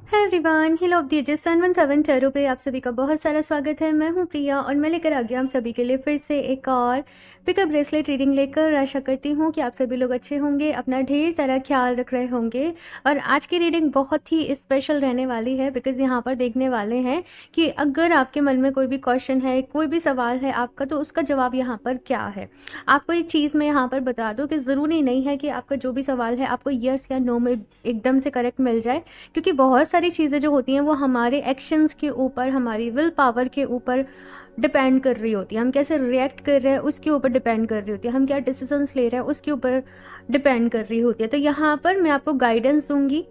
है everyone, hill of the ages sun 17 tarot पे आप सभी का बहुत सारा स्वागत है। मैं हूं प्रिया और मैं लेकर आ गया हम सभी के लिए फिर से एक और पिकअप ब्रेसलेट रीडिंग लेकर। आशा करती हूं कि आप सभी लोग अच्छे होंगे, अपना ढेर सारा ख्याल रख रहे होंगे। और आज की रीडिंग बहुत ही स्पेशल रहने वाली है बिकॉज यहाँ पर देखने वाले हैं कि अगर आपके मन में कोई भी क्वेश्चन है, कोई भी सवाल है आपका, तो उसका जवाब यहाँ पर क्या है। आपको एक चीज़ मैं यहाँ पर बता दूँ कि ज़रूरी नहीं है कि आपका जो भी सवाल है आपको यस या नो में एकदम से करेक्ट मिल जाए, क्योंकि बहुत सारी चीज़ें जो होती हैं वो हमारे एक्शंस के ऊपर, हमारी विल पावर के ऊपर डिपेंड कर रही होती है। हम कैसे रिएक्ट कर रहे हैं उसके ऊपर डिपेंड कर रही होती है, हम क्या डिसीजंस ले रहे हैं उसके ऊपर डिपेंड कर रही होती है। तो यहाँ पर मैं आपको गाइडेंस दूंगी,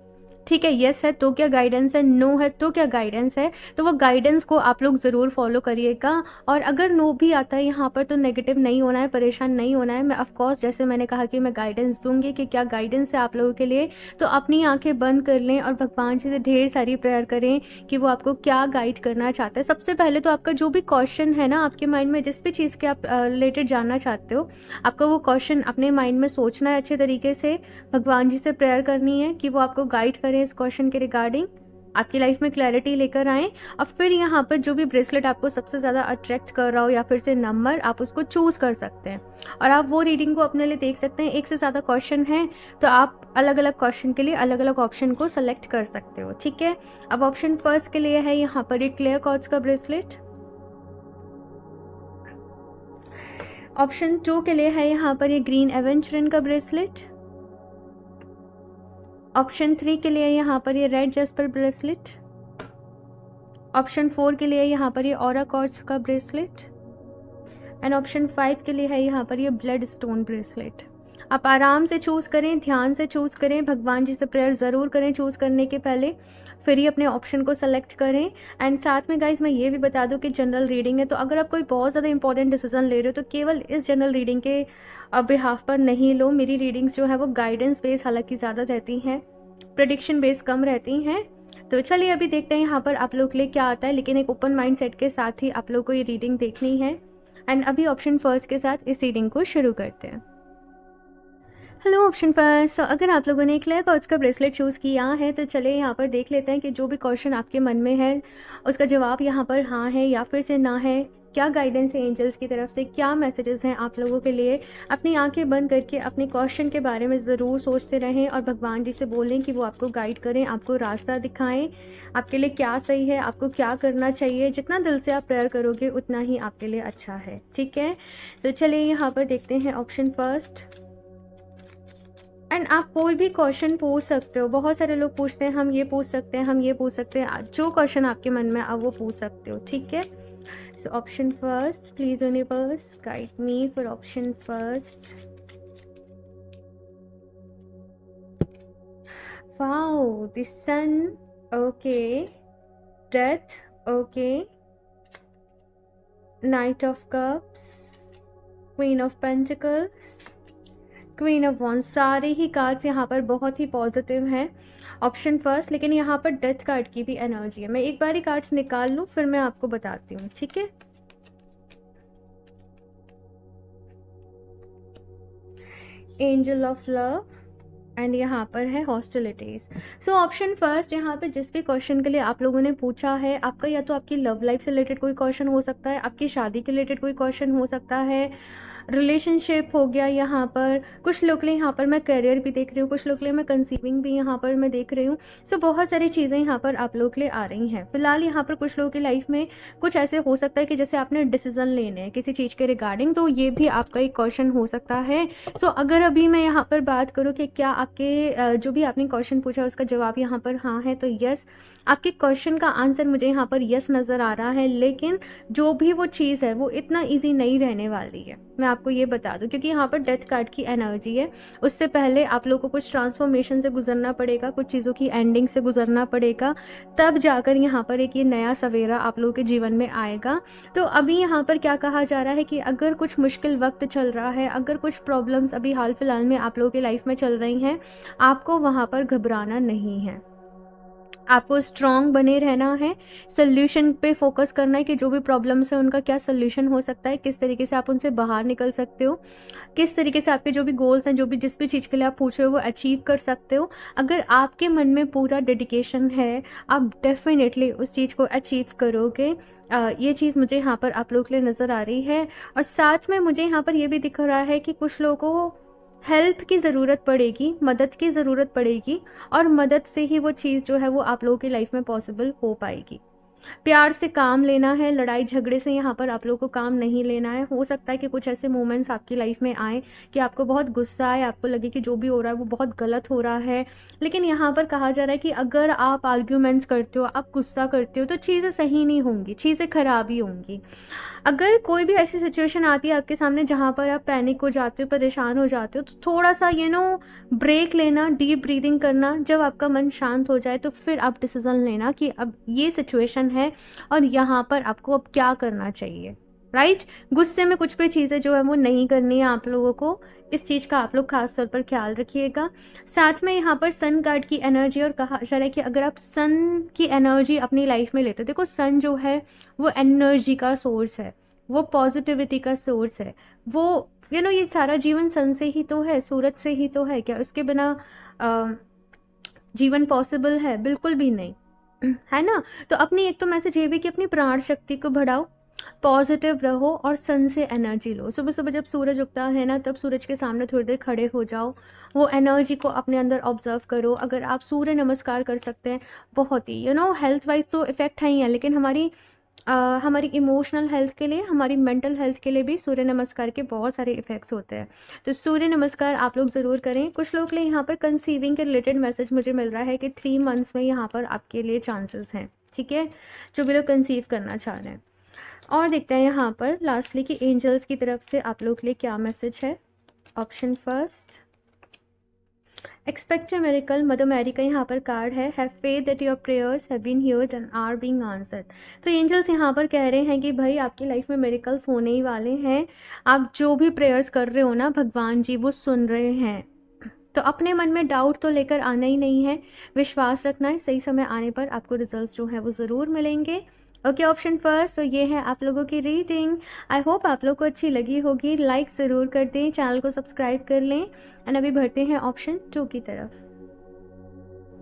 ठीक है। येस है तो क्या गाइडेंस है, नो है तो क्या गाइडेंस है, तो वो गाइडेंस को आप लोग ज़रूर फॉलो करिएगा। और अगर नो भी आता है यहाँ पर तो नेगेटिव नहीं होना है, परेशान नहीं होना है। मैं ऑफकोर्स जैसे मैंने कहा कि मैं गाइडेंस दूंगी कि क्या गाइडेंस है आप लोगों के लिए, तो अपनी आंखें बंद कर लें और भगवान जी से ढेर सारी प्रेयर करें कि वो आपको क्या गाइड करना चाहते हैं। सबसे पहले तो आपका जो भी क्वेश्चन है ना, आपके माइंड में जिस भी चीज़ के आप रिलेटेड जानना चाहते हो, आपका वो क्वेश्चन अपने माइंड में सोचना है अच्छे तरीके से, भगवान जी से प्रेयर करनी है कि वो आपको गाइड करें इस क्वेश्चन के रिगार्डिंग, आपकी लाइफ में क्लैरिटी लेकर आए। और फिर यहाँ पर जो भी ब्रेसलेट आपको सबसे ज़्यादा अट्रैक्ट कर रहा हो या फिर से नंबर, आप उसको चूज कर सकते हैं और आप वो रीडिंग को अपने लिए देख सकते हैं। एक से ज़्यादा क्वेश्चन है तो आप अलग अलग क्वेश्चन के लिए अलग अलग ऑप्शन को सेलेक्ट कर सकते हो, ठीक है। अब ऑप्शन फर्स्ट के लिए है यहाँ पर ये क्लियर कॉर्ड्स का ब्रेसलेट। ऑप्शन 2 के लिए है यहाँ पर ये ग्रीन एवेंचरिन का ब्रेसलेट। ऑप्शन 3 के लिए यहाँ पर ये रेड जैस्पर ब्रेसलेट। ऑप्शन 4 के लिए यहाँ पर ये ऑरा कॉर्ड्स का ब्रेसलेट एंड ऑप्शन 5 के लिए है यहाँ पर ये ब्लड स्टोन ब्रेसलेट। आप आराम से चूज़ करें, ध्यान से चूज़ करें, भगवान जी से प्रेयर ज़रूर करें चूज़ करने के पहले, फिर ही अपने ऑप्शन को सेलेक्ट करें। एंड साथ में गाइज मैं ये भी बता दूं कि जनरल रीडिंग है, तो अगर आप कोई बहुत ज़्यादा इंपॉर्टेंट डिसीजन ले रहे हो तो केवल इस जनरल रीडिंग के बिहाफ पर नहीं लो। मेरी रीडिंग्स जो है वो गाइडेंस बेस हालांकि ज़्यादा रहती हैं, प्रेडिक्शन बेस कम रहती हैं। तो चलिए अभी देखते हैं यहाँ पर आप लोग के लिए क्या आता है, लेकिन एक ओपन माइंड सेट के साथ ही आप लोग को ये रीडिंग देखनी है। एंड अभी ऑप्शन फर्स्ट के साथ इस रीडिंग को शुरू करते हैं। हेलो ऑप्शन फर्स्ट, तो अगर आप लोगों ने क्लियर कॉर्ड्स का ब्रेसलेट चूज़ किया है तो चलिए यहाँ पर देख लेते हैं कि जो भी क्वेश्चन आपके मन में है उसका जवाब यहाँ पर हाँ है या फिर से ना है। क्या गाइडेंस है एंजल्स की तरफ से, क्या मैसेजेस हैं आप लोगों के लिए। अपनी आंखें बंद करके अपने क्वेश्चन के बारे में ज़रूर सोचते रहें और भगवान जी से बोलें कि वो आपको गाइड करें, आपको रास्ता दिखाएं, आपके लिए क्या सही है, आपको क्या करना चाहिए। जितना दिल से आप प्रेयर करोगे उतना ही आपके लिए अच्छा है, ठीक है। तो चलिए यहाँ पर देखते हैं ऑप्शन फर्स्ट। एंड आप कोई भी क्वेश्चन पूछ सकते हो, बहुत सारे लोग पूछते हैं हम ये पूछ सकते हैं, हम ये पूछ सकते हैं, जो क्वेश्चन आपके मन में आप वो पूछ सकते हो, ठीक है। So option first, please universe guide me for option first. Wow, the sun, okay, death, okay, knight of cups, queen of pentacles, queen of wands. सारे ही कार्ड्स यहाँ पर बहुत ही पॉजिटिव हैं ऑप्शन फर्स्ट, लेकिन यहाँ पर डेथ कार्ड की भी एनर्जी है। मैं एक बार ही कार्ड्स निकाल लूँ फिर मैं आपको बताती हूँ, ठीक है। एंजल ऑफ लव एंड यहाँ पर है हॉस्टिलिटीज। सो ऑप्शन फर्स्ट, यहाँ पे जिस भी क्वेश्चन के लिए आप लोगों ने पूछा है, आपका या तो आपकी लव लाइफ से रिलेटेड कोई क्वेश्चन हो सकता है, आपकी शादी के रिलेटेड कोई क्वेश्चन हो सकता है, रिलेशनशिप हो गया, यहाँ पर कुछ लोग के लिए यहाँ पर मैं करियर भी देख रही हूँ, कुछ लोग के लिए मैं कंसीविंग भी यहाँ पर मैं देख रही हूँ। सो बहुत सारी चीज़ें यहाँ पर आप लोग के लिए आ रही हैं। फिलहाल यहाँ पर कुछ लोगों की लाइफ में कुछ ऐसे हो सकता है कि जैसे आपने डिसीजन लेने हैं किसी चीज़ के रिगार्डिंग, तो ये भी आपका एक क्वेश्चन हो सकता है। सो अगर अभी मैं यहाँ पर बात करूँ कि क्या आपके जो भी आपने क्वेश्चन पूछा उसका जवाब यहाँ पर हाँ है, तो यस, आपके क्वेश्चन का आंसर मुझे यहाँ पर यस नज़र आ रहा है। लेकिन जो भी वो चीज़ है वो इतना ईजी नहीं रहने वाली है, मैं आपको ये बता दूं, क्योंकि यहाँ पर डेथ कार्ड की एनर्जी है। उससे पहले आप लोगों को कुछ ट्रांसफॉर्मेशन से गुजरना पड़ेगा, कुछ चीज़ों की एंडिंग से गुजरना पड़ेगा, तब जाकर यहाँ पर एक ये नया सवेरा आप लोगों के जीवन में आएगा। तो अभी यहाँ पर क्या कहा जा रहा है कि अगर कुछ मुश्किल वक्त चल रहा है, अगर कुछ प्रॉब्लम्स अभी हाल फिलहाल में आप लोगों की लाइफ में चल रही हैं, आपको वहाँ पर घबराना नहीं है। आपको स्ट्रॉन्ग बने रहना है, सॉल्यूशन पे फोकस करना है कि जो भी प्रॉब्लम्स है उनका क्या सॉल्यूशन हो सकता है, किस तरीके से आप उनसे बाहर निकल सकते हो, किस तरीके से आपके जो भी गोल्स हैं, जो भी जिस भी चीज़ के लिए आप पूछ रहे हो वो अचीव कर सकते हो। अगर आपके मन में पूरा डेडिकेशन है, आप डेफिनेटली उस चीज़ को अचीव करोगे। ये चीज़ मुझे यहाँ पर आप लोगों के लिए नज़र आ रही है। और साथ में मुझे यहाँ पर ये भी दिख रहा है कि कुछ लोगों को हेल्प की ज़रूरत पड़ेगी, मदद की ज़रूरत पड़ेगी, और मदद से ही वो चीज़ जो है वो आप लोगों की लाइफ में पॉसिबल हो पाएगी। प्यार से काम लेना है, लड़ाई झगड़े से यहाँ पर आप लोगों को काम नहीं लेना है। हो सकता है कि कुछ ऐसे मोमेंट्स आपकी लाइफ में आए कि आपको बहुत गुस्सा आए, आपको लगे कि जो भी हो रहा है वो बहुत गलत हो रहा है, लेकिन यहाँ पर कहा जा रहा है कि अगर आप आर्ग्यूमेंट्स करते हो, आप गुस्सा करते हो, तो चीज़ें सही नहीं होंगी, चीज़ें खराब ही होंगी। अगर कोई भी ऐसी सिचुएशन आती है आपके सामने जहाँ पर आप पैनिक हो जाते हो, परेशान हो जाते हो, तो थोड़ा सा ब्रेक लेना, डीप ब्रीदिंग करना, जब आपका मन शांत हो जाए तो फिर आप डिसीजन लेना कि अब ये सिचुएशन है और यहाँ पर आपको अब क्या करना चाहिए, राइट। गुस्से में कुछ भी चीज़ें जो है वो नहीं करनी है आप लोगों को। इस चीज़ का आप लोग खास तौर पर ख्याल रखिएगा। साथ में यहाँ पर सन कार्ड की एनर्जी, और कहा जा रहा है कि अगर आप सन की एनर्जी अपनी लाइफ में लेते हो, देखो सन जो है वो एनर्जी का सोर्स है, वो पॉजिटिविटी का सोर्स है, वो ये सारा जीवन सन से ही तो है, सूरज से ही तो है। क्या उसके बिना जीवन पॉसिबल है? बिल्कुल भी नहीं, है ना। तो अपनी एक तो मैसेज ये भी कि अपनी प्राण शक्ति को बढ़ाओ, पॉजिटिव रहो और सन से एनर्जी लो। सुबह सुबह जब सूरज उगता है ना, तब सूरज के सामने थोड़ी देर खड़े हो जाओ, वो एनर्जी को अपने अंदर ऑब्जर्व करो। अगर आप सूर्य नमस्कार कर सकते हैं, बहुत ही हेल्थ वाइज तो इफेक्ट है ही है, लेकिन हमारी इमोशनल हेल्थ के लिए, हमारी मेंटल हेल्थ के लिए भी सूर्य नमस्कार के बहुत सारे इफ़ेक्ट्स होते हैं। तो सूर्य नमस्कार आप लोग ज़रूर करें। कुछ लोग के लिए यहाँ पर कंसीविंग के रिलेटेड मैसेज मुझे मिल रहा है कि 3 मंथ्स में यहाँ पर आपके लिए चांसेस हैं, ठीक है, जो भी लोग कंसीव करना चाह रहे हैं। और देखते हैं यहाँ पर लास्टली कि एंजल्स की तरफ से आप लोग के लिए क्या मैसेज है। Option first, expect a miracle, mother Mary का यहाँ पर कार्ड है। Have faith that your prayers have been heard and are being answered. तो एंजल्स यहाँ पर कह रहे हैं कि भाई आपकी लाइफ में मिरेकल्स होने ही वाले हैं। आप जो भी प्रेयर्स कर रहे हो ना, भगवान जी वो सुन रहे हैं। तो अपने मन में डाउट तो लेकर आना ही नहीं है, विश्वास रखना है, सही समय आने पर आपको रिजल्ट्स जो है वो ज़रूर मिलेंगे। Okay, option first. तो ये है आप लोगों की रीडिंग। आई होप आप लोग को अच्छी लगी होगी। लाइक ज़रूर कर दें, चैनल को सब्सक्राइब कर लें। एंड अभी बढ़ते हैं ऑप्शन 2 की तरफ।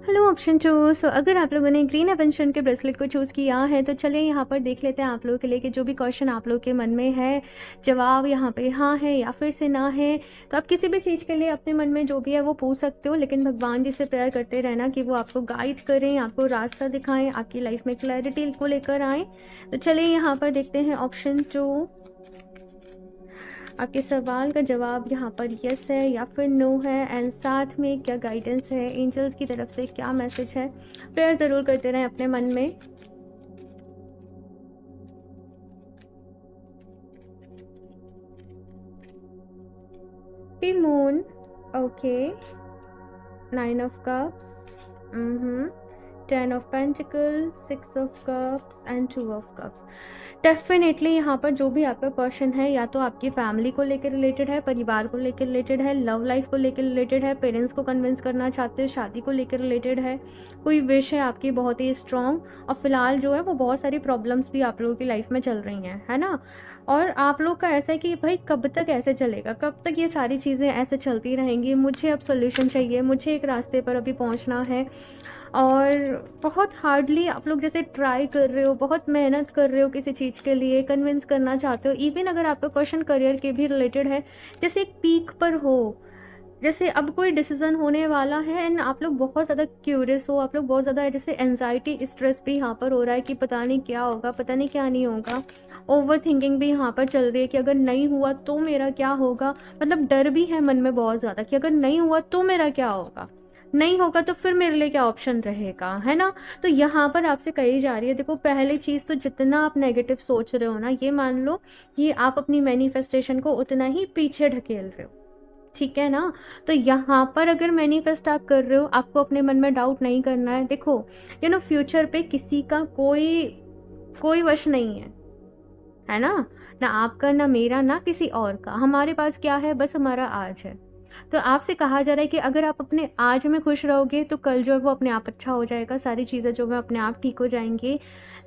Hello option 2। सो अगर आप लोगों ने ग्रीन एवेंशन के ब्रेसलेट को चूज़ किया है, तो चलिए यहाँ पर देख लेते हैं आप लोगों के लिए कि जो भी क्वेश्चन आप लोगों के मन में है, जवाब यहाँ पे हाँ है या फिर से ना है। तो आप किसी भी चीज़ के लिए अपने मन में जो भी है वो पूछ सकते हो, लेकिन भगवान जी से प्रेयर करते रहना कि वो आपको गाइड करें, आपको रास्ता दिखाएं, आपकी लाइफ में क्लैरिटी को लेकर आए। तो चलिए यहाँ पर देखते हैं ऑप्शन 2। आपके सवाल का जवाब यहाँ पर यस है या फिर नो है, एंड साथ में क्या गाइडेंस है, एंजल्स की तरफ से क्या मैसेज है। प्रेयर ज़रूर करते रहें अपने मन में। Moon, okay, 9 of cups, 10 of pentacle, 6 of cups and 2 of cups. Definitely यहाँ पर जो भी आपका क्वेश्चन है, या तो आपकी फैमिली को लेकर रिलेटेड है, परिवार को लेकर रिलेटेड है, लव लाइफ को लेकर रिलेटेड है, पेरेंट्स को कन्विंस करना चाहते हो, शादी को लेकर रिलेटेड है, कोई विश है आपकी बहुत ही स्ट्रॉन्ग, और फिलहाल जो है वो बहुत सारी प्रॉब्लम्स भी आप लोगों की लाइफ में चल रही हैं, है ना। और आप लोग का ऐसा है कि भाई कब तक ऐसे चलेगा, कब तक ये सारी चीज़ें ऐसे चलती रहेंगी, मुझे अब सोल्यूशन चाहिए, मुझे एक रास्ते पर अभी पहुंचना है। और बहुत हार्डली आप लोग जैसे ट्राई कर रहे हो, बहुत मेहनत कर रहे हो किसी चीज़ के लिए, कन्विंस करना चाहते हो। इवन अगर आपका क्वेश्चन करियर के भी रिलेटेड है, जैसे एक पीक पर हो, जैसे अब कोई डिसीजन होने वाला है, एंड आप लोग बहुत ज़्यादा क्यूरियस हो, आप लोग बहुत ज़्यादा जैसे एनजाइटी, स्ट्रेस भी यहाँ पर हो रहा है कि पता नहीं क्या होगा, पता नहीं क्या नहीं होगा। ओवर थिंकिंग भी यहाँ पर चल रही है कि अगर नहीं हुआ तो मेरा क्या होगा, मतलब डर भी है मन में बहुत ज़्यादा कि अगर नहीं हुआ तो मेरा क्या होगा, नहीं होगा तो फिर मेरे लिए क्या ऑप्शन रहेगा, है ना। तो यहाँ पर आपसे कही जा रही है, देखो पहली चीज़ तो जितना आप नेगेटिव सोच रहे हो ना, ये मान लो कि आप अपनी मैनिफेस्टेशन को उतना ही पीछे ढकेल रहे हो, ठीक है ना। तो यहाँ पर अगर मैनिफेस्ट आप कर रहे हो, आपको अपने मन में डाउट नहीं करना है। देखो फ्यूचर पे किसी का कोई वश नहीं है ना, ना आपका, ना मेरा, ना किसी और का। हमारे पास क्या है, बस हमारा आज है। तो आपसे कहा जा रहा है कि अगर आप अपने आज में खुश रहोगे तो कल जो है वो अपने आप अच्छा हो जाएगा, सारी चीज़ें जो है अपने आप ठीक हो जाएंगी।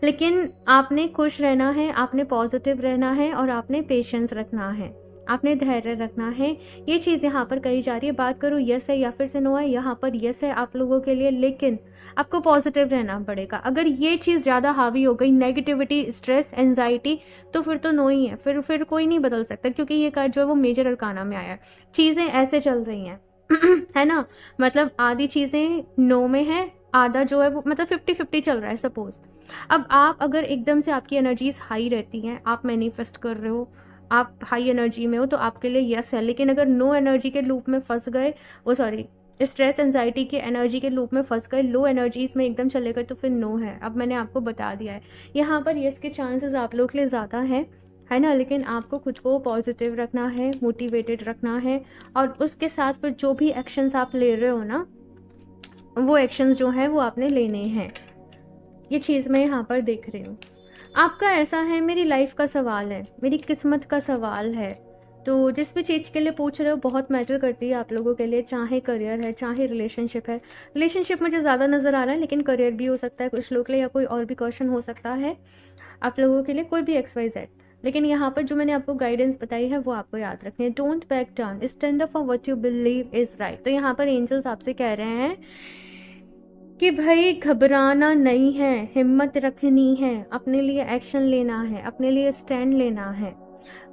लेकिन आपने खुश रहना है, आपने पॉजिटिव रहना है और आपने पेशेंस रखना है, आपने धैर्य रखना है। ये चीज़ यहाँ पर कही जा रही है। बात करूँ यस है या फिर से नो है, यहाँ पर यस है आप लोगों के लिए, लेकिन आपको पॉजिटिव रहना पड़ेगा। अगर ये चीज़ ज़्यादा हावी हो गई, नेगेटिविटी, स्ट्रेस, एंजाइटी, तो फिर तो नो ही है, फिर कोई नहीं बदल सकता, क्योंकि ये कार्ड जो है वो मेजर अरकाना में आया है। चीज़ें ऐसे चल रही हैं है ना, मतलब आधी चीज़ें नो में है, आधा जो है वो मतलब 50-50 चल रहा है सपोज। अब आप अगर एकदम से आपकी एनर्जीज हाई रहती हैं, आप मैनिफेस्ट कर रहे हो, आप हाई एनर्जी में हो, तो आपके लिए यस है। लेकिन अगर नो एनर्जी के लूप में फंस गए, वो सॉरी स्ट्रेस एंजाइटी के एनर्जी के लूप में फंस गए, लो एनर्जीज में एकदम चले गए, तो फिर नो है। अब मैंने आपको बता दिया है, यहाँ पर यस के चांसेस आप लोग के लिए ज़्यादा हैं, है ना। लेकिन आपको खुद को पॉजिटिव रखना है, मोटिवेटेड रखना है, और उसके साथ फिर जो भी एक्शंस आप ले रहे हो ना, वो एक्शंस जो हैं वो आपने लेने हैं। ये चीज़ मैं यहाँ पर देख रही हूँ। आपका ऐसा है, मेरी लाइफ का सवाल है, मेरी किस्मत का सवाल है। तो जिस भी चीज़ के लिए पूछ रहे हो बहुत मैटर करती है आप लोगों के लिए, चाहे करियर है, चाहे रिलेशनशिप है। रिलेशनशिप मुझे ज़्यादा नज़र आ रहा है, लेकिन करियर भी हो सकता है कुछ लोग के लिए, या कोई और भी क्वेश्चन हो सकता है आप लोगों के लिए, कोई भी XYZ। लेकिन यहाँ पर जो मैंने आपको गाइडेंस बताई है वो आपको याद रखनी है। Don't back down, stand up for what you believe is right. तो यहाँ पर एंजल्स आपसे कह रहे हैं कि भाई घबराना नहीं है, हिम्मत रखनी है, अपने लिए एक्शन लेना है, अपने लिए स्टैंड लेना है।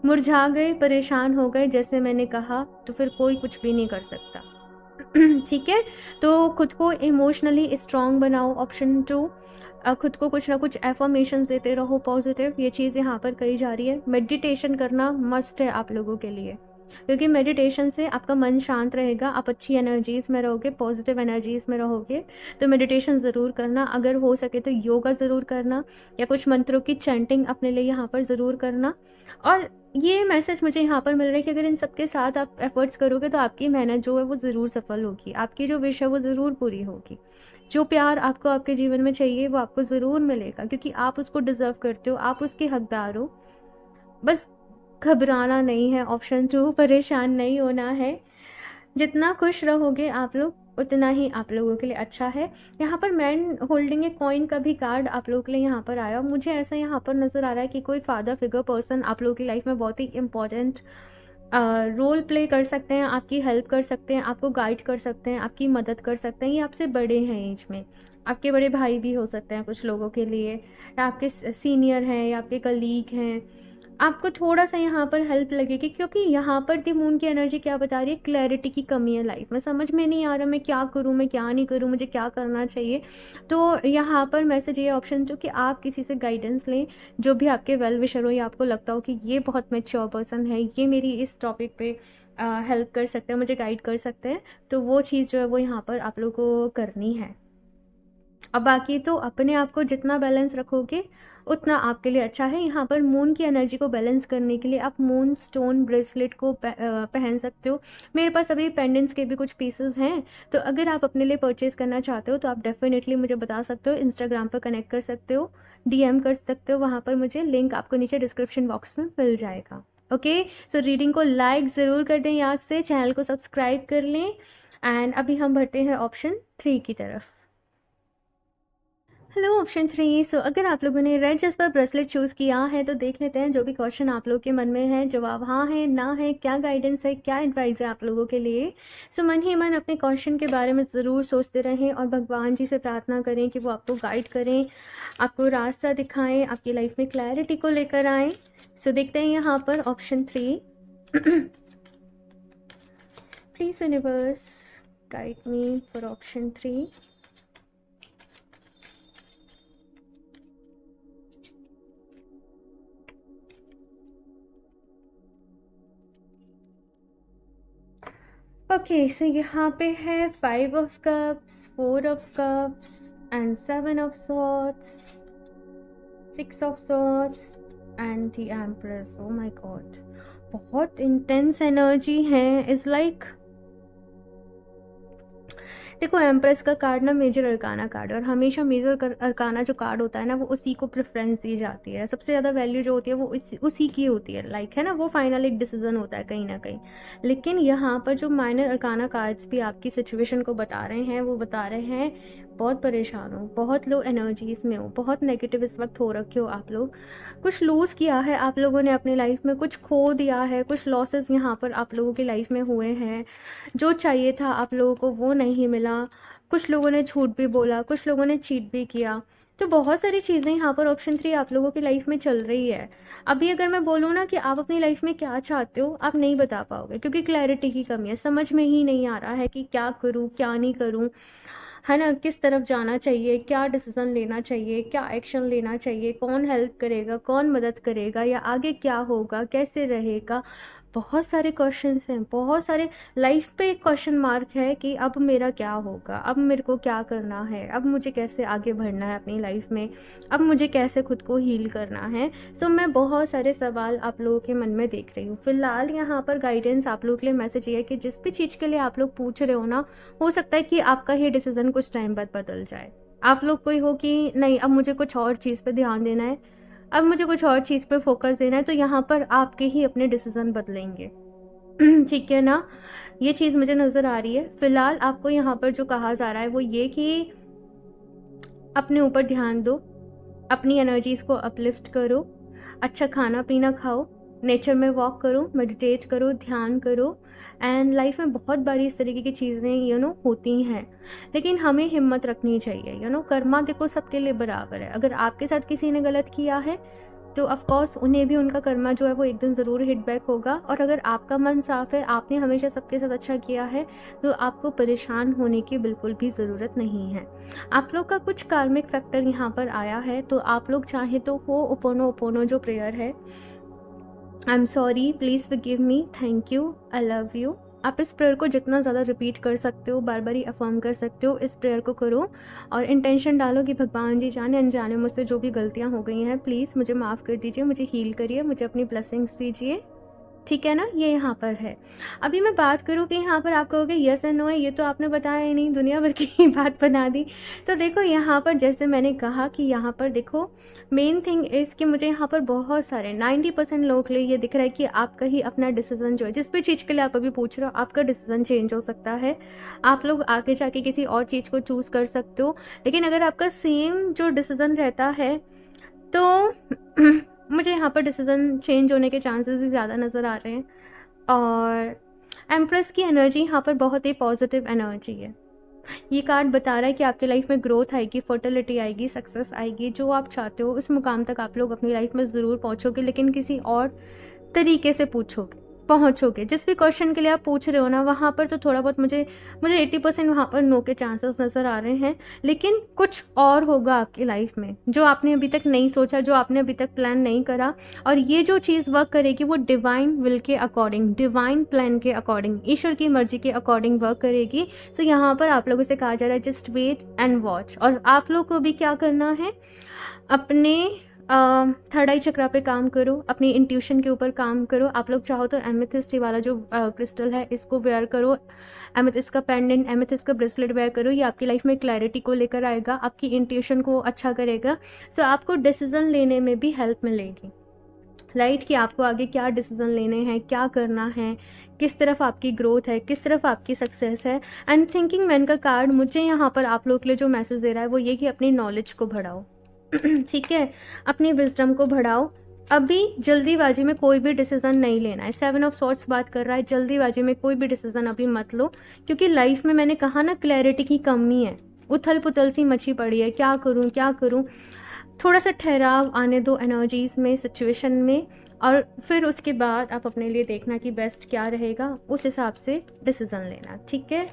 मुरझा गए, परेशान हो गए, जैसे मैंने कहा, तो फिर कोई कुछ भी नहीं कर सकता ठीक है। तो खुद को इमोशनली स्ट्रांग बनाओ, ऑप्शन 2। खुद को कुछ ना कुछ एफर्मेशंस देते रहो पॉजिटिव, ये चीज़ यहाँ पर कही जा रही है। मेडिटेशन करना मस्ट है आप लोगों के लिए, क्योंकि मेडिटेशन से आपका मन शांत रहेगा, आप अच्छी एनर्जीज़ में रहोगे, पॉजिटिव एनर्जीज़ में रहोगे। तो मेडिटेशन ज़रूर करना, अगर हो सके तो योगा ज़रूर करना, या कुछ मंत्रों की चैंटिंग अपने लिए यहाँ पर ज़रूर करना। और ये मैसेज मुझे यहाँ पर मिल रहा है कि अगर इन सबके साथ आप एफर्ट्स करोगे तो आपकी मेहनत जो है वो ज़रूर सफल होगी, आपकी जो विश है वो ज़रूर पूरी होगी। जो प्यार आपको आपके जीवन में चाहिए वो आपको ज़रूर मिलेगा, क्योंकि आप उसको डिज़र्व करते हो, आप उसके हकदार हो। बस घबराना नहीं है, ऑप्शन 2, परेशान नहीं होना है। जितना खुश रहोगे आप लोग, उतना ही आप लोगों के लिए अच्छा है। यहाँ पर मैन होल्डिंग ए कॉइन का भी कार्ड आप लोगों के लिए यहाँ पर आया। मुझे ऐसा यहाँ पर नज़र आ रहा है कि कोई फादर फिगर पर्सन आप लोगों की लाइफ में बहुत ही इम्पॉर्टेंट रोल प्ले कर सकते हैं, आपकी हेल्प कर सकते हैं, आपको गाइड कर सकते हैं, आपकी मदद कर सकते हैं। ये आपसे बड़े हैं एज में, आपके बड़े भाई भी हो सकते हैं कुछ लोगों के लिए, या आपके सीनियर हैं, या आपके कलीग हैं। आपको थोड़ा सा यहाँ पर हेल्प लगेगी, क्योंकि यहाँ पर दी मून की एनर्जी क्या बता रही है, क्लैरिटी की कमी है लाइफ में, समझ में नहीं आ रहा मैं क्या करूँ, मैं क्या नहीं करूँ, मुझे क्या करना चाहिए। तो यहाँ पर मैसेज ये ऑप्शन जो कि आप किसी से गाइडेंस लें, जो भी आपके वेल विशर हो, या आपको लगता हो कि ये बहुत मैच्योर पर्सन है, ये मेरी इस टॉपिक पे हेल्प कर सकते हैं, मुझे गाइड कर सकते हैं, तो वो चीज़ जो है वो यहाँ पर आप लोगों को करनी है। अब बाकी तो अपने आप को जितना बैलेंस रखोगे उतना आपके लिए अच्छा है। यहाँ पर मून की एनर्जी को बैलेंस करने के लिए आप मून स्टोन ब्रेसलेट को पहन सकते हो। मेरे पास अभी पेंडेंट्स के भी कुछ पीसेस हैं, तो अगर आप अपने लिए परचेज करना चाहते हो तो आप डेफिनेटली मुझे बता सकते हो, इंस्टाग्राम पर कनेक्ट कर सकते हो, DM कर सकते हो, वहाँ पर मुझे लिंक आपको नीचे डिस्क्रिप्शन बॉक्स में मिल जाएगा। ओके, सो रीडिंग को लाइक ज़रूर कर दें, याद से चैनल को सब्सक्राइब कर लें। एंड अभी हम बढ़ते हैं ऑप्शन 3 की तरफ। Hello option 3। सो अगर आप लोगों ने रेड जस्पर ब्रेसलेट चूज़ किया है तो देख लेते हैं जो भी क्वेश्चन आप लोगों के मन में है, जवाब हाँ है, ना है, क्या गाइडेंस है, क्या एडवाइस है आप लोगों के लिए। सो मन ही मन अपने क्वेश्चन के बारे में ज़रूर सोचते रहें और भगवान जी से प्रार्थना करें कि वो आपको गाइड करें, आपको रास्ता दिखाएं, आपकी लाइफ में क्लैरिटी को लेकर आएँ। सो देखते हैं यहाँ पर option 3। Please universe guide me for option 3। Okay, so यहाँ पे है 5 of cups, 4 of cups and 7 of swords, 6 of swords and the empress. Oh my God, बहुत इंटेंस एनर्जी है। इज लाइक देखो एम्प्रेस का कार्ड ना मेजर अरकाना कार्ड है, और हमेशा मेजर अरकाना जो कार्ड होता है ना वो उसी को प्रेफरेंस दी जाती है, सबसे ज़्यादा वैल्यू जो होती है वो उसी की होती है, लाइक है ना, वो फाइनल एक डिसीजन होता है कहीं ना कहीं। लेकिन यहाँ पर जो माइनर अरकाना कार्ड्स भी आपकी सिचुएशन को बता रहे हैं, वो बता रहे हैं बहुत परेशान हो, बहुत लो एनर्जीज में हो, बहुत नेगेटिव इस वक्त हो रखे हो आप लोग, कुछ लूज़ किया है आप लोगों ने अपनी लाइफ में, कुछ खो दिया है, कुछ लॉसेस यहाँ पर आप लोगों की लाइफ में हुए हैं, जो चाहिए था आप लोगों को वो नहीं मिला, कुछ लोगों ने झूठ भी बोला, कुछ लोगों ने चीट भी किया। तो बहुत सारी चीज़ें यहाँ पर ऑप्शन 3 आप लोगों की लाइफ में चल रही है। अभी अगर मैं बोलूँ ना कि आप अपनी लाइफ में क्या चाहते हो, आप नहीं बता पाओगे, क्योंकि क्लैरिटी की कमी है, समझ में ही नहीं आ रहा है कि क्या करूँ क्या नहीं करूँ, है ना, किस तरफ जाना चाहिए, क्या डिसीजन लेना चाहिए, क्या एक्शन लेना चाहिए, कौन हेल्प करेगा, कौन मदद करेगा, या आगे क्या होगा, कैसे रहेगा। बहुत सारे क्वेश्चंस हैं, बहुत सारे लाइफ पे एक क्वेश्चन मार्क है कि अब मेरा क्या होगा, अब मेरे को क्या करना है, अब मुझे कैसे आगे बढ़ना है अपनी लाइफ में, अब मुझे कैसे खुद को हील करना है। सो मैं बहुत सारे सवाल आप लोगों के मन में देख रही हूँ। फिलहाल यहाँ पर गाइडेंस आप लोगों के लिए मैसेज ये है कि जिस भी चीज़ के लिए आप लोग पूछ रहे हो ना, हो सकता है कि आपका ये डिसीजन कुछ टाइम बाद बदल जाए। आप लोग कोई हो कि नहीं अब मुझे कुछ और चीज़ पे ध्यान देना है, अब मुझे कुछ और चीज़ पे फोकस देना है, तो यहाँ पर आपके ही अपने डिसीजन बदलेंगे। ठीक है ना, ये चीज़ मुझे नज़र आ रही है। फिलहाल आपको यहाँ पर जो कहा जा रहा है वो ये कि अपने ऊपर ध्यान दो, अपनी एनर्जीज़ को अपलिफ्ट करो, अच्छा खाना पीना खाओ, नेचर में वॉक करो, मेडिटेट करो, ध्यान करो। एंड लाइफ में बहुत बारी इस तरीके की चीज़ें होती हैं, लेकिन हमें हिम्मत रखनी चाहिए। कर्मा देखो सबके लिए बराबर है। अगर आपके साथ किसी ने गलत किया है तो ऑफ कोर्स उन्हें भी उनका कर्मा जो है वो एक दिन ज़रूर हिट बैक होगा। और अगर आपका मन साफ है, आपने हमेशा सबके साथ अच्छा किया है, तो आपको परेशान होने की बिल्कुल भी ज़रूरत नहीं है। आप लोग का कुछ कार्मिक फैक्टर यहाँ पर आया है, तो आप लोग चाहें तो हो ओपोनो ओपोनो जो प्रेयर है, I am sorry, please forgive me, thank you, I love you, आप इस प्रेयर को जितना ज़्यादा रिपीट कर सकते हो, बार बार ही अफर्म कर सकते हो, इस प्रेयर को करो और इंटेंशन डालो कि भगवान जी जाने अनजाने मुझसे जो भी गलतियाँ हो गई हैं प्लीज़ मुझे माफ़ कर दीजिए, मुझे हील करिए, मुझे अपनी ब्लेसिंग्स दीजिए। ठीक है ना, ये यहाँ पर है। अभी मैं बात करूँ कि यहाँ पर आप कहोगे यस एंड नो है, ये तो आपने बताया ही नहीं, दुनिया भर की बात बना दी। तो देखो यहाँ पर जैसे मैंने कहा कि यहाँ पर देखो मेन थिंग इज़ कि मुझे यहाँ पर बहुत सारे 90% लोगों के लिए ये दिख रहा है कि आपका ही अपना डिसीजन जो है, जिस भी चीज़ के लिए आप अभी पूछ रहे हो, आपका डिसीजन चेंज हो सकता है। आप लोग आगे जाके किसी और चीज़ को चूज़ कर सकते हो। लेकिन अगर आपका सेम जो डिसीजन रहता है तो मुझे यहाँ पर डिसीजन चेंज होने के चांसेस ही ज़्यादा नज़र आ रहे हैं। और एम्प्रेस की एनर्जी यहाँ पर बहुत ही पॉजिटिव एनर्जी है। ये कार्ड बता रहा है कि आपकी लाइफ में ग्रोथ आएगी, फर्टिलिटी आएगी, सक्सेस आएगी, जो आप चाहते हो उस मुकाम तक आप लोग अपनी लाइफ में ज़रूर पहुँचोगे, लेकिन किसी और तरीके से पहुँचोगे। जिस भी क्वेश्चन के लिए आप पूछ रहे हो ना, वहाँ पर तो थोड़ा बहुत मुझे 80% वहाँ पर नो के चांसेस नज़र आ रहे हैं। लेकिन कुछ और होगा आपकी लाइफ में जो आपने अभी तक नहीं सोचा, जो आपने अभी तक प्लान नहीं करा, और ये जो चीज़ वर्क करेगी वो डिवाइन विल के अकॉर्डिंग, डिवाइन प्लान के अकॉर्डिंग, ईश्वर की मर्जी के अकॉर्डिंग वर्क करेगी। सो यहाँ पर आप लोगों से कहा जा रहा है जस्ट वेट एंड वॉच। और आप लोग को भी क्या करना है, अपने थर्ड आई चक्रा पे काम करो, अपनी इंट्यूशन के ऊपर काम करो। आप लोग चाहो तो एमेथिस्ट वाला जो क्रिस्टल है इसको वेयर करो, एमेथिस्ट का पेंडेंट, एमेथिस्ट का ब्रेसलेट वेयर करो। ये आपकी लाइफ में क्लैरिटी को लेकर आएगा, आपकी इंट्यूशन को अच्छा करेगा। सो आपको डिसीजन लेने में भी हेल्प मिलेगी, राइट, कि आपको आगे क्या डिसीजन लेने हैं, क्या करना है, किस तरफ आपकी ग्रोथ है, किस तरफ आपकी सक्सेस है। एंड थिंकिंग मैन का कार्ड मुझे यहाँ पर आप लोग के लिए जो मैसेज दे रहा है वो ये कि अपनी नॉलेज को बढ़ाओ। ठीक है, अपनी विजडम को बढ़ाओ। अभी जल्दीबाजी में कोई भी डिसीजन नहीं लेना है। 7 ऑफ सॉर्ट्स बात कर रहा है, जल्दीबाजी में कोई भी डिसीजन अभी मत लो, क्योंकि लाइफ में मैंने कहा ना क्लैरिटी की कमी है, उथल पुथल सी मची पड़ी है, क्या करूं क्या करूं। थोड़ा सा ठहराव आने दो एनर्जीज में, सिचुएशन में, और फिर उसके बाद आप अपने लिए देखना कि बेस्ट क्या रहेगा, उस हिसाब से डिसीजन लेना। ठीक है,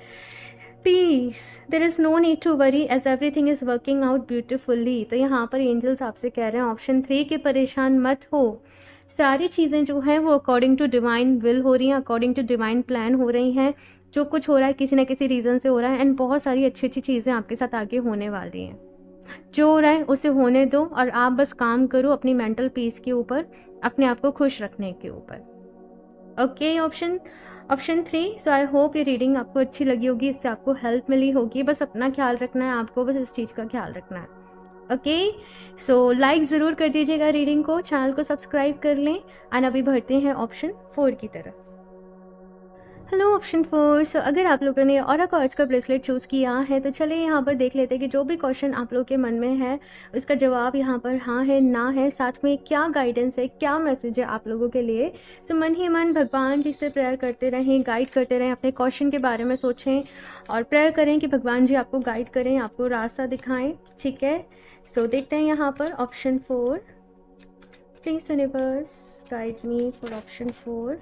peace, there is no need to worry as everything is working out beautifully. तो यहाँ पर एंजल्स आपसे कह रहे हैं ऑप्शन 3 के परेशान मत हो, सारी चीज़ें जो हैं वो अकॉर्डिंग टू डिवाइन विल हो रही हैं, अकॉर्डिंग टू डिवाइन प्लान हो रही हैं। जो कुछ हो रहा है किसी न किसी रीज़न से हो रहा है, एंड बहुत सारी अच्छी अच्छी चीज़ें आपके साथ आगे होने वाली हैं। जो हो रहा है उसे होने दो, और आप बस काम करो अपनी मेंटल पीस के ऊपर, अपने आप को खुश रखने के ऊपर। Okay, option option 3। So I hope ये रीडिंग आपको अच्छी लगी होगी, इससे आपको हेल्प मिली होगी। बस अपना ख्याल रखना है आपको, बस इस चीज़ का ख्याल रखना है। ओके, सो लाइक ज़रूर कर दीजिएगा रीडिंग को, चैनल को सब्सक्राइब कर लें। एंड अभी बढ़ते हैं ऑप्शन 4 की तरफ। Hello option 4। सो अगर आप लोगों ने ऑरा कॉर्ड्स का ब्रेसलेट चूज़ किया है तो चलिए यहाँ पर देख लेते हैं कि जो भी क्वेश्चन आप लोगों के मन में है उसका जवाब यहाँ पर हाँ है, ना है, साथ में क्या गाइडेंस है, क्या मैसेज है आप लोगों के लिए। सो मन ही मन भगवान जी से प्रेयर करते रहें, गाइड करते रहें, अपने क्वेश्चन के बारे में सोचें और प्रेयर करें कि भगवान जी आपको गाइड करें, आपको रास्ता दिखाएं। ठीक है, सो देखते हैं यहाँ पर option 4। Please universe guide me for option 4।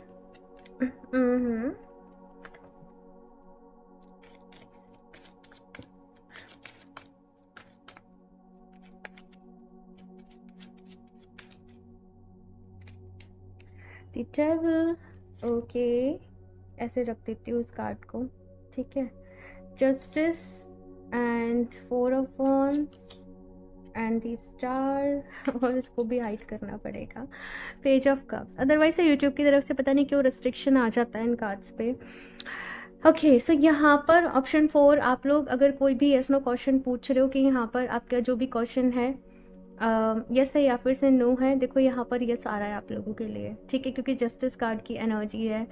The devil, okay, ऐसे रख देती हूँ उस कार्ड को। ठीक है, justice and 4 of wands and the star और इसको भी हाइड करना पड़ेगा, पेज ऑफ कप्स। अदरवाइज से यूट्यूब की तरफ से पता नहीं क्यों रिस्ट्रिक्शन आ जाता है इन कार्ड्स पे। ओके, सो यहाँ पर ऑप्शन 4 आप लोग अगर कोई भी यस नो क्वेश्चन पूछ रहे हो कि यहाँ पर आपका जो भी क्वेश्चन है यस है या फिर से नो है, देखो यहाँ पर यस आ रहा है आप लोगों के लिए। ठीक है, क्योंकि जस्टिस कार्ड की एनर्जी है,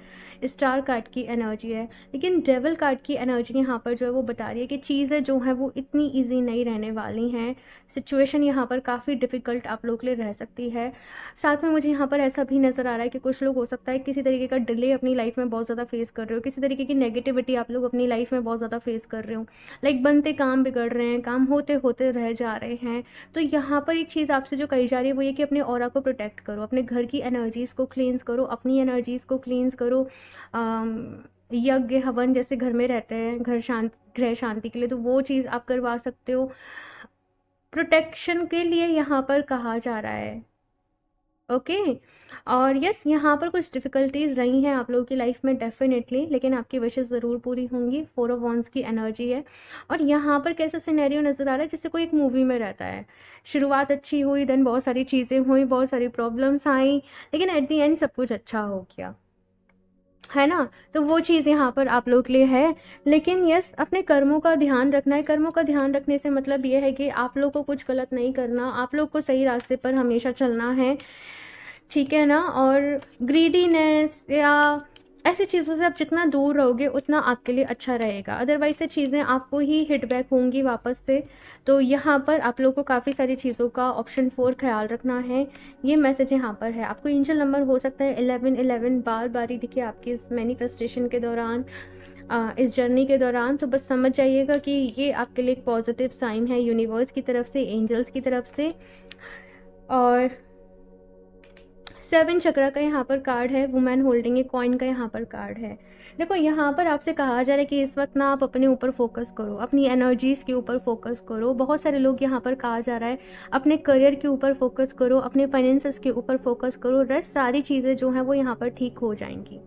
स्टार कार्ड की एनर्जी है, लेकिन डेविल कार्ड की एनर्जी यहाँ पर जो है वो बता रही है कि चीज़ें जो हैं वो इतनी इजी नहीं रहने वाली हैं। सिचुएशन यहाँ पर काफ़ी डिफ़िकल्ट आप लोग के लिए रह सकती है। साथ में मुझे यहाँ पर ऐसा भी नज़र आ रहा है कि कुछ लोग हो सकता है किसी तरीके का डिले अपनी लाइफ में बहुत ज़्यादा फेस कर रहे हो, किसी तरीके की नेगेटिविटी आप लोग अपनी लाइफ में बहुत ज़्यादा फेस कर रहे हो। लाइक बनते काम बिगड़ रहे हैं, काम होते होते रह जा रहे हैं। तो यहाँ पर एक चीज़ आपसे जो कही जा रही है वो ये कि अपने ऑरा को प्रोटेक्ट करो, अपने घर की एनर्जीज़ को क्लींस करो, अपनी एनर्जीज़ को क्लींस करो। यज्ञ हवन जैसे घर में रहते हैं, गृह शांति के लिए, तो वो चीज़ आप करवा सकते हो। प्रोटेक्शन के लिए यहाँ पर कहा जा रहा है। ओके, और यस यहाँ पर कुछ डिफ़िकल्टीज रही हैं आप लोगों की लाइफ में डेफिनेटली, लेकिन आपकी विशेष ज़रूर पूरी होंगी। 4 ऑफ वॉन्ड्स की एनर्जी है और यहाँ पर कैसा सिनेरियो नज़र आ रहा है जैसे कोई एक मूवी में रहता है। शुरुआत अच्छी हुई, देन बहुत सारी चीज़ें हुई, बहुत सारी प्रॉब्लम्स आई, लेकिन एट द एंड सब कुछ अच्छा हो गया, है ना। तो वो चीज़ यहाँ पर आप लोग के लिए है। लेकिन यस, अपने कर्मों का ध्यान रखना है। कर्मों का ध्यान रखने से मतलब ये है कि आप लोग को कुछ गलत नहीं करना, आप लोग को सही रास्ते पर हमेशा चलना है। ठीक है ना, और ग्रीडीनेस या ऐसी चीज़ों से आप जितना दूर रहोगे उतना आपके लिए अच्छा रहेगा। अदरवाइज से चीज़ें आपको ही हिट बैक होंगी वापस से। तो यहाँ पर आप लोग को काफ़ी सारी चीज़ों का ऑप्शन 4 ख्याल रखना है। ये मैसेज यहाँ पर है। आपको एंजल नंबर हो सकता है 1111 बार बारी दिखे आपकी इस मैनिफेस्टेशन के दौरान, इस जर्नी के दौरान। तो बस समझ जाइएगा कि ये आपके लिए एक पॉजिटिव साइन है यूनिवर्स की तरफ से, एंजल्स की तरफ से। और 7 चक्रा का यहाँ पर कार्ड है, वुमेन होल्डिंग ए कॉइन का यहाँ पर कार्ड है। देखो यहाँ पर आपसे कहा जा रहा है कि इस वक्त ना आप अपने ऊपर फोकस करो, अपनी एनर्जीज़ के ऊपर फोकस करो। बहुत सारे लोग यहाँ पर कहा जा रहा है अपने करियर के ऊपर फोकस करो, अपने फाइनेंसेस के ऊपर फोकस करो। रेस्ट सारी चीज़ें जो हैं वो यहाँ पर ठीक हो जाएंगी।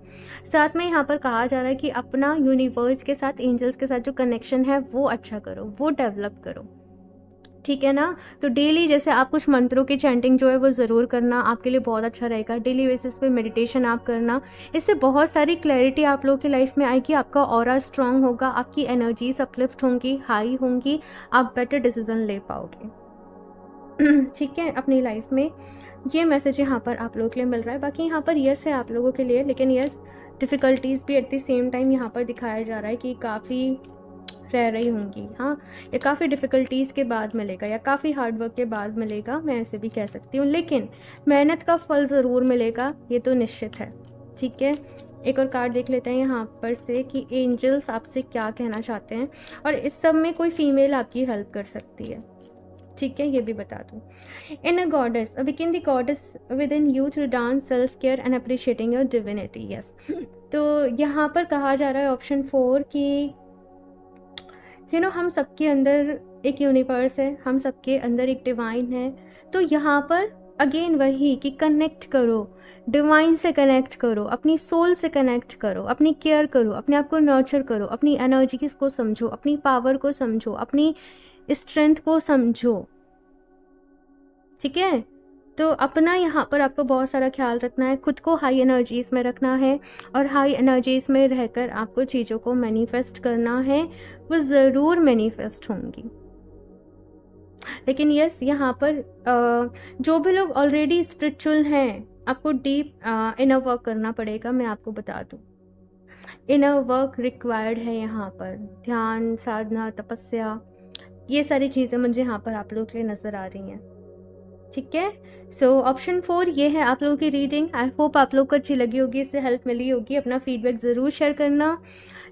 साथ में यहाँ पर कहा जा रहा है कि अपना यूनिवर्स के साथ, एंजल्स के साथ जो कनेक्शन है वो अच्छा करो, वो डेवलप करो। ठीक है ना। तो डेली जैसे आप कुछ मंत्रों की चैंटिंग जो है वो ज़रूर करना, आपके लिए बहुत अच्छा रहेगा। डेली बेसिस पे मेडिटेशन आप करना, इससे बहुत सारी क्लैरिटी आप लोगों की लाइफ में आएगी। आपका ऑरा स्ट्रांग होगा, आपकी एनर्जीज अपलिफ्ट होंगी, हाई होंगी, आप बेटर डिसीजन ले पाओगे। ठीक है, अपनी लाइफ में ये मैसेज यहाँ पर आप लोगों के लिए मिल रहा है। बाकी यहाँ पर यस है आप लोगों के लिए, लेकिन यस डिफ़िकल्टीज़ भी एट द सेम टाइम यहाँ पर दिखाया जा रहा है कि काफ़ी रह रही होंगी। हाँ, ये काफ़ी डिफ़िकल्टीज़ के बाद मिलेगा या काफ़ी हार्ड वर्क के बाद मिलेगा, मैं ऐसे भी कह सकती हूँ, लेकिन मेहनत का फल ज़रूर मिलेगा, ये तो निश्चित है। ठीक है, एक और कार्ड देख लेते हैं यहाँ पर से कि एंजल्स आपसे क्या कहना चाहते हैं, और इस सब में कोई फीमेल आपकी हेल्प कर सकती है। ठीक है, ये भी बता दूँ। Inner goddess, awaken the goddess with in you through dance, self care and appreciating your divinity. Yes, तो यहाँ पर कहा जा रहा है ऑप्शन 4 कि हम सबके अंदर एक यूनिवर्स है, हम सबके अंदर एक डिवाइन है। तो यहाँ पर अगेन वही कि कनेक्ट करो, डिवाइन से कनेक्ट करो, अपनी सोल से कनेक्ट करो, अपनी केयर करो, अपने आप को नर्चर करो, अपनी एनर्जीज को समझो, अपनी पावर को समझो, अपनी स्ट्रेंथ को समझो। ठीक है, तो अपना यहाँ पर आपको बहुत सारा ख्याल रखना है, खुद को हाई एनर्जीज़ में रखना है और हाई एनर्जीज़ में रहकर आपको चीज़ों को मैनिफेस्ट करना है, वो ज़रूर मैनिफेस्ट होंगी। लेकिन यस, यहाँ पर जो भी लोग ऑलरेडी स्पिरिचुअल हैं, आपको डीप इनर वर्क करना पड़ेगा। मैं आपको बता दूँ, इनर वर्क रिक्वायर्ड है यहाँ पर। ध्यान, साधना, तपस्या, ये सारी चीज़ें मुझे यहाँ पर आप लोगों के लिए नज़र आ रही हैं। ठीक है, सो ऑप्शन 4 ये है आप लोगों की रीडिंग। आई होप आप लोग को अच्छी लगी होगी, इससे हेल्प मिली होगी। अपना फीडबैक ज़रूर शेयर करना,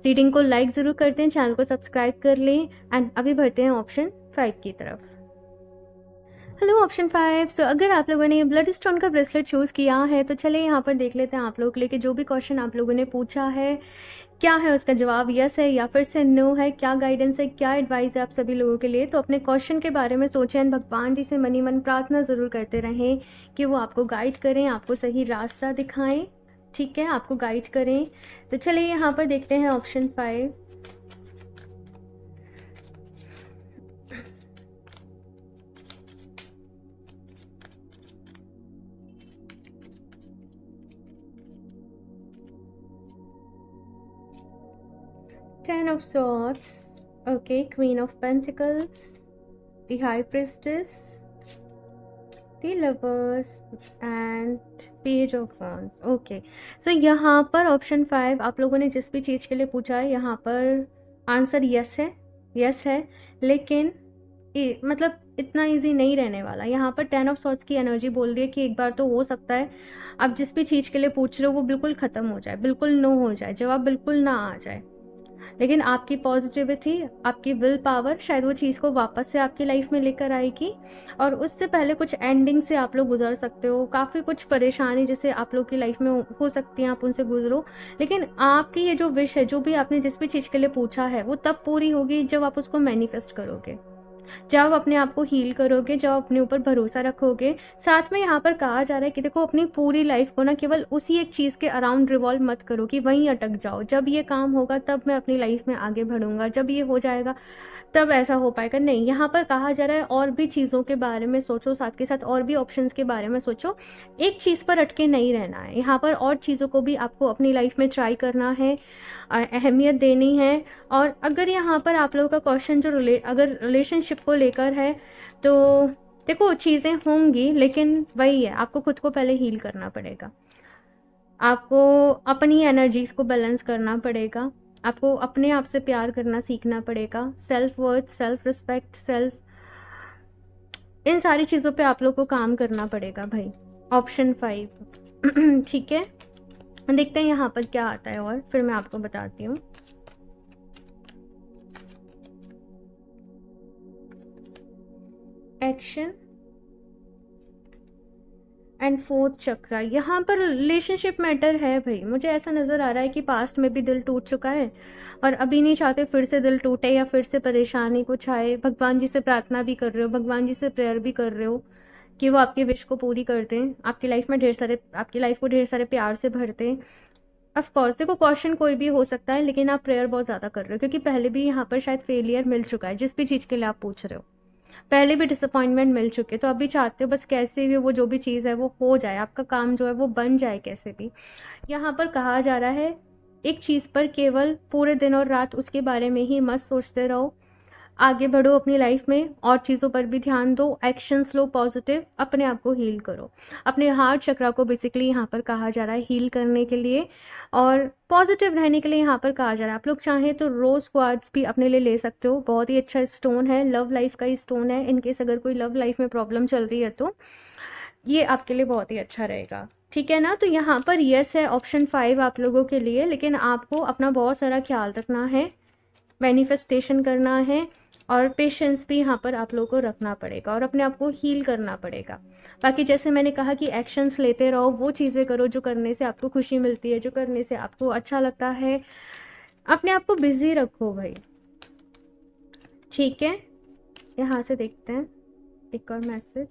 रीडिंग को लाइक ज़रूर कर दें, चैनल को सब्सक्राइब कर लें। एंड अभी बढ़ते हैं ऑप्शन 5 की तरफ। Hello option 5। सो अगर आप लोगों ने ब्लड स्टोन का ब्रेसलेट चूज़ किया है तो चलिए यहाँ पर देख लेते हैं आप लोगों के लिए कि जो भी क्वेश्चन आप लोगों ने पूछा है, क्या है उसका जवाब, यस है या फिर से नो है, क्या गाइडेंस है, क्या एडवाइस है आप सभी लोगों के लिए। तो अपने क्वेश्चन के बारे में सोचें एंड भगवान जी से मनी मन प्रार्थना ज़रूर करते रहें कि वो आपको गाइड करें, आपको सही रास्ता दिखाएं। ठीक है, आपको गाइड करें। तो चलिए यहाँ पर देखते हैं option 5। Ten of Swords, okay, Queen of Pentacles, the High Priestess, the Lovers and Page of Wands. Okay, so यहाँ पर ऑप्शन 5 आप लोगों ने जिस भी चीज़ के लिए पूछा है, यहाँ पर आंसर यस है, यस है। लेकिन मतलब इतना इजी नहीं रहने वाला। यहाँ पर 10 ऑफ सॉर्ड्स की एनर्जी बोल रही है कि एक बार तो हो सकता है आप जिस भी चीज़ के लिए पूछ रहे हो वो बिल्कुल ख़त्म हो जाए, बिल्कुल नो हो जाए, जवाब बिल्कुल ना आ जाए। लेकिन आपकी पॉजिटिविटी, आपकी विल पावर शायद वो चीज़ को वापस से आपकी लाइफ में लेकर आएगी। और उससे पहले कुछ एंडिंग से आप लोग गुजर सकते हो। काफ़ी कुछ परेशानी जैसे आप लोग की लाइफ में हो सकती हैं, आप उनसे गुजरो। लेकिन आपकी ये जो विश है, जो भी आपने जिस भी चीज़ के लिए पूछा है, वो तब पूरी होगी जब आप उसको मैनिफेस्ट करोगे, जब आप अपने आप को हील करोगे, जब अपने ऊपर भरोसा रखोगे। साथ में यहाँ पर कहा जा रहा है कि देखो, अपनी पूरी लाइफ को ना केवल उसी एक चीज़ के अराउंड रिवॉल्व मत करो कि वहीं अटक जाओ। जब ये काम होगा तब मैं अपनी लाइफ में आगे बढ़ूंगा, जब ये हो जाएगा तब ऐसा हो पाएगा, नहीं। यहाँ पर कहा जा रहा है और भी चीज़ों के बारे में सोचो, साथ के साथ और भी ऑप्शंस के बारे में सोचो। एक चीज़ पर अटके नहीं रहना है। यहाँ पर और चीज़ों को भी आपको अपनी लाइफ में ट्राई करना है, अहमियत देनी है। और अगर यहाँ पर आप लोगों का क्वेश्चन जो अगर रिलेशनशिप को लेकर है, तो देखो चीज़ें होंगी, लेकिन वही है, आपको खुद को पहले हील करना पड़ेगा। आपको अपनी एनर्जीज को बैलेंस करना पड़ेगा। आपको अपने आप से प्यार करना सीखना पड़ेगा। सेल्फ वर्थ, सेल्फ रिस्पेक्ट, इन सारी चीज़ों पे आप लोग को काम करना पड़ेगा भाई। ऑप्शन 5 ठीक है, देखते हैं यहाँ पर क्या आता है और फिर मैं आपको बताती हूँ। एक्शन एंड 4th चक्रा। यहाँ पर रिलेशनशिप मैटर है भाई। मुझे ऐसा नज़र आ रहा है कि पास्ट में भी दिल टूट चुका है और अभी नहीं चाहते फिर से दिल टूटे या फिर से परेशानी कुछ आए। भगवान जी से प्रार्थना भी कर रहे हो, भगवान जी से प्रेयर भी कर रहे हो कि वो आपकी विश को पूरी कर दें, आपकी लाइफ में आपकी लाइफ को ढेर सारे प्यार से भर दें। ऑफकोर्स देखो, क्वेश्चन कोई भी हो सकता है, लेकिन आप प्रेयर बहुत ज़्यादा कर रहे हो क्योंकि पहले भी यहाँ पर शायद फेलियर मिल चुका है। जिस भी चीज़ के लिए आप पूछ रहे हो, पहले भी डिसअपॉइंटमेंट मिल चुके, तो अभी चाहते हो बस कैसे भी वो जो भी चीज़ है वो हो जाए, आपका काम जो है वो बन जाए कैसे भी। यहाँ पर कहा जा रहा है एक चीज़ पर केवल पूरे दिन और रात उसके बारे में ही मत सोचते रहो, आगे बढ़ो अपनी लाइफ में, और चीज़ों पर भी ध्यान दो, एक्शंस लो पॉजिटिव, अपने आप को हील करो। अपने हार्ट चक्रा को बेसिकली यहाँ पर कहा जा रहा है हील करने के लिए और पॉजिटिव रहने के लिए यहाँ पर कहा जा रहा है। आप लोग चाहें तो रोज़ क्वार्ट्ज भी अपने लिए ले सकते हो, बहुत ही अच्छा स्टोन है, लव लाइफ का ही स्टोन है। इनकेस अगर कोई लव लाइफ में प्रॉब्लम चल रही है तो ये आपके लिए बहुत ही अच्छा रहेगा। ठीक है ना, तो यहाँ पर यस है ऑप्शन 5 आप लोगों के लिए। लेकिन आपको अपना बहुत सारा ख्याल रखना है, मैनिफेस्टेशन करना है और पेशेंस भी यहाँ पर आप लोगों को रखना पड़ेगा और अपने आप को हील करना पड़ेगा। बाकी जैसे मैंने कहा कि एक्शंस लेते रहो, वो चीज़ें करो जो करने से आपको खुशी मिलती है, जो करने से आपको अच्छा लगता है। अपने आप को बिजी रखो भाई। ठीक है, यहाँ से देखते हैं एक और message.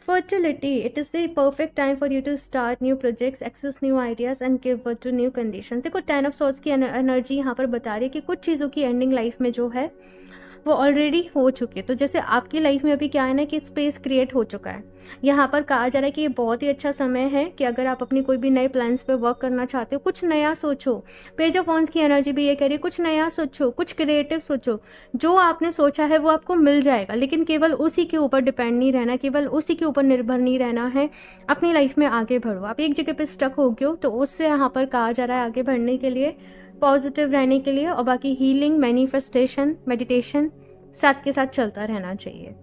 Fertility, it is the perfect time for you to start new projects, access new ideas and give birth to new conditions। देखो 10 of Swords की एनर्जी यहाँ पर बता रही है कि कुछ चीज़ों की एंडिंग लाइफ में जो है वो ऑलरेडी हो चुके। तो जैसे आपकी लाइफ में अभी क्या है ना कि स्पेस क्रिएट हो चुका है। यहाँ पर कहा जा रहा है कि ये बहुत ही अच्छा समय है कि अगर आप अपनी कोई भी नए प्लान्स पे वर्क करना चाहते हो, कुछ नया सोचो। पेज ऑफ वॉन्ड्स की एनर्जी भी ये कह रही है कुछ नया सोचो, कुछ क्रिएटिव सोचो। जो आपने सोचा है वो आपको मिल जाएगा, लेकिन केवल उसी के ऊपर डिपेंड नहीं रहना, केवल उसी के ऊपर निर्भर नहीं रहना है। अपनी लाइफ में आगे बढ़ो। आप एक जगह पे स्टक हो गए हो तो उससे यहाँ पर कहा जा रहा है आगे बढ़ने के लिए, पॉजिटिव रहने के लिए, और बाकी हीलिंग, मैनिफेस्टेशन, मेडिटेशन साथ के साथ चलता रहना चाहिए।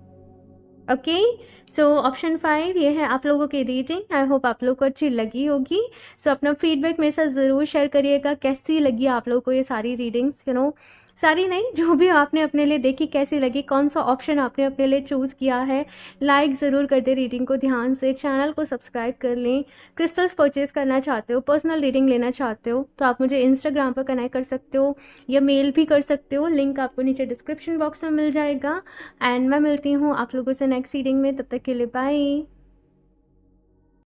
ओके, सो ऑप्शन 5 ये है आप लोगों की रीडिंग। आई होप आप लोगों को अच्छी लगी होगी। सो अपना फीडबैक मेरे साथ ज़रूर शेयर करिएगा, कैसी लगी आप लोगों को ये सारी रीडिंग्स। सारी नहीं, जो भी आपने अपने लिए देखी कैसी लगी, कौन सा ऑप्शन आपने अपने लिए चूज़ किया है। लाइक ज़रूर कर दे रीडिंग को ध्यान से, चैनल को सब्सक्राइब कर लें। क्रिस्टल्स परचेज करना चाहते हो, पर्सनल रीडिंग लेना चाहते हो तो आप मुझे इंस्टाग्राम पर कनेक्ट कर सकते हो या मेल भी कर सकते हो। लिंक आपको नीचे डिस्क्रिप्शन बॉक्स में मिल जाएगा। एंड मैं मिलती हूँ आप लोगों से नेक्स्ट रीडिंग में। तब तक के लिए बाय।